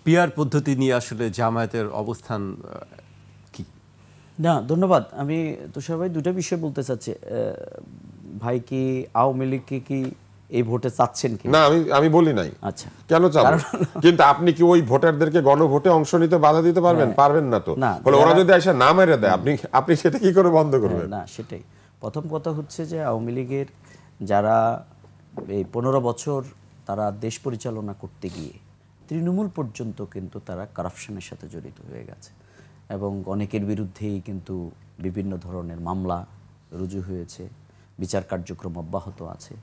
PR পদ্ধতি নিয়ে আসলে জামায়াতের অবস্থান কি? না, ধন্যবাদ। আমি তুষার ভাই দুটো বিষয় বলতে চাচ্ছি। ভাই কি আওয়ামী লীগকে কি এই ভোটে চাচ্ছেন কি? না, আমি বলি নাই। আচ্ছা, কেন চান? কিন্তু আপনি কি ওই ভোটারদেরকে গণভোটে অংশ নিতে বাধা দিতে পারবেন? পারবেন না তো। বলে ওরা যদি এসে না মেরে দেয়, আপনি সেটা কি করে বন্ধ করবেন? না, সেটাই প্রথম কথা হচ্ছে যে আওয়ামী লীগের যারা এই 15 বছর তারা দেশ পরিচালনা করতে গিয়ে তৃণমূল পর্যন্ত কিন্তু তারা কারাপশনের সাথে জড়িত হয়ে গেছে এবং অনেকের বিরুদ্ধেই কিন্তু বিভিন্ন ধরনের মামলা রুজু হয়েছে, বিচার কার্যক্রম অব্যাহত আছে।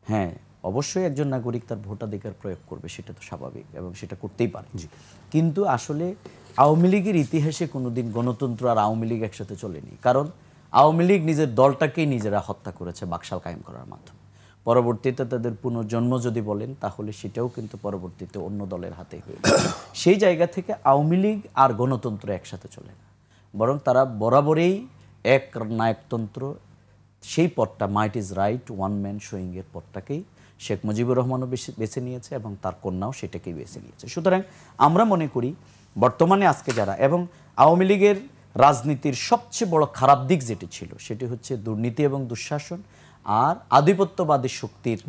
হ্যাঁ, অবশ্যই একজন নাগরিক তার ভোটাধিকার প্রয়োগ করবে, সেটা তো স্বাভাবিক এবং সেটা করতেই পারে। কিন্তু আসলে আওয়ামী লীগের ইতিহাসে কোনোদিন গণতন্ত্র আর আওয়ামী লীগ একসাথে চলেনি, কারণ আওয়ামী লীগ নিজের দলটাকেই নিজেরা হত্যা করেছে বাকশাল কায়েম করার মাধ্যমে। পরবর্তীতে তাদের পুনর্জন্ম যদি বলেন তাহলে সেটাও কিন্তু পরবর্তীতে অন্য দলের হাতে হয়ে সেই জায়গা থেকে আওয়ামী লীগ আর গণতন্ত্র একসাথে চলে না, বরং তারা বরাবরই এক নায়কতন্ত্র, সেই পথটা might is right one man শোয়িংয়ের পথটাকেই শেখ মুজিবুর রহমানও বেছে নিয়েছে এবং তার কন্যাও সেটাকেই বেছে নিয়েছে। সুতরাং আমরা মনে করি বর্তমানে আজকে যারা, এবং আওয়ামী লীগের রাজনীতির সবচেয়ে বড় খারাপ দিক যেটি ছিল সেটি হচ্ছে দুর্নীতি এবং দুঃশাসন আর আধিপত্যবাদী শক্তির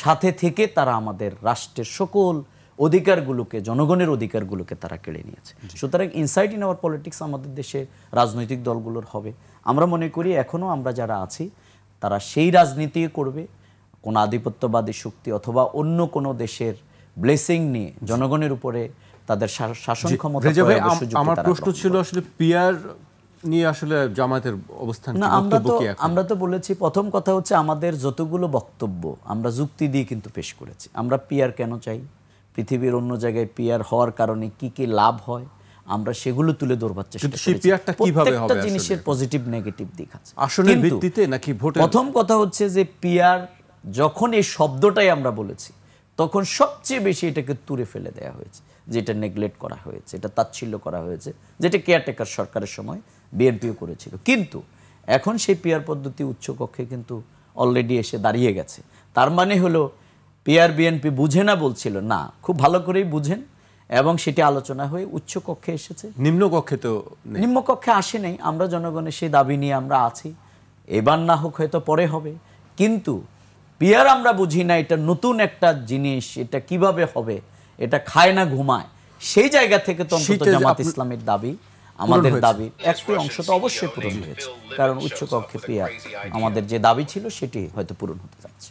সাথে থেকে তারা আমাদের রাষ্ট্রের সকল অধিকারগুলোকে, জনগণের অধিকারগুলোকে তারা কেড়ে নিয়েছে। সুতরাং ইনসাইট ইন আওয়ার পলিটিক্স আমাদের দেশে রাজনৈতিক দলগুলোর হবে। আমরা মনে করি এখনও আমরা যারা আছি তারা সেই রাজনীতি করবে, কোনো আধিপত্যবাদী শক্তি অথবা অন্য কোনো দেশের ব্লেসিং নিয়ে জনগণের উপরে তাদের শাসন ক্ষমতা প্রয়োগের সুযোগ। আমার প্রশ্ন ছিল আসলে পিআর নিয়ে আসলে জামায়াতের অবস্থান কি? আমরা তো বলেছি, প্রথম কথা হচ্ছে আমাদের যতগুলো বক্তব্য আমরা যুক্তি দিয়ে কিন্তু পেশ করেছি। আমরা পিআর কেন চাই, পৃথিবীর অন্য জায়গায় পিআর হওয়ার কারণে কি কি লাভ হয়, আমরা সেগুলো তুলে ধরবার চেষ্টা করেছি। প্রত্যেকটা জিনিসের পজিটিভ নেগেটিভ দিক আছে। আসনের ভিত্তিতে নাকি ভোটের? প্রথম কথা হচ্ছে যে পিআর যখন এই শব্দটাই আমরা বলেছি তখন সবচেয়ে বেশি এটাকে তুলে ফেলে দেওয়া হয়েছে, যেটা নেগলেক্ট করা হয়েছে, এটা তাচ্ছিল্য করা হয়েছে, যেটা কেয়ারটেকার সরকারের সময় বিএনপিও করেছিল। কিন্তু এখন সেই পিআর পদ্ধতি উচ্চকক্ষে কিন্তু অলরেডি এসে দাঁড়িয়ে গেছে। তার মানে হলো পিআর বিএনপি বুঝে না বলছিল না, খুব ভালো করেই বুঝেন এবং সেটি আলোচনা হয়ে উচ্চকক্ষে এসেছে। নিম্নকক্ষে তো নিম্নকক্ষে আসে নাই। আমরা জনগণের সেই দাবি নিয়ে আমরা আছি, এবার না হোক হয়তো পরে হবে। কিন্তু পিআর আমরা বুঝি না, এটা নতুন একটা জিনিস, এটা কিভাবে হবে, এটা খায় না ঘুমায়। সেই জায়গা থেকে তো অন্তত জামাত ইসলামের দাবি, আমাদের দাবির একটি অংশ তো অবশ্যই পূরণ হয়েছে, কারণ উচ্চকক্ষে পিআর আমাদের যে দাবি ছিল সেটি হয়তো পূরণ হতে যাচ্ছে।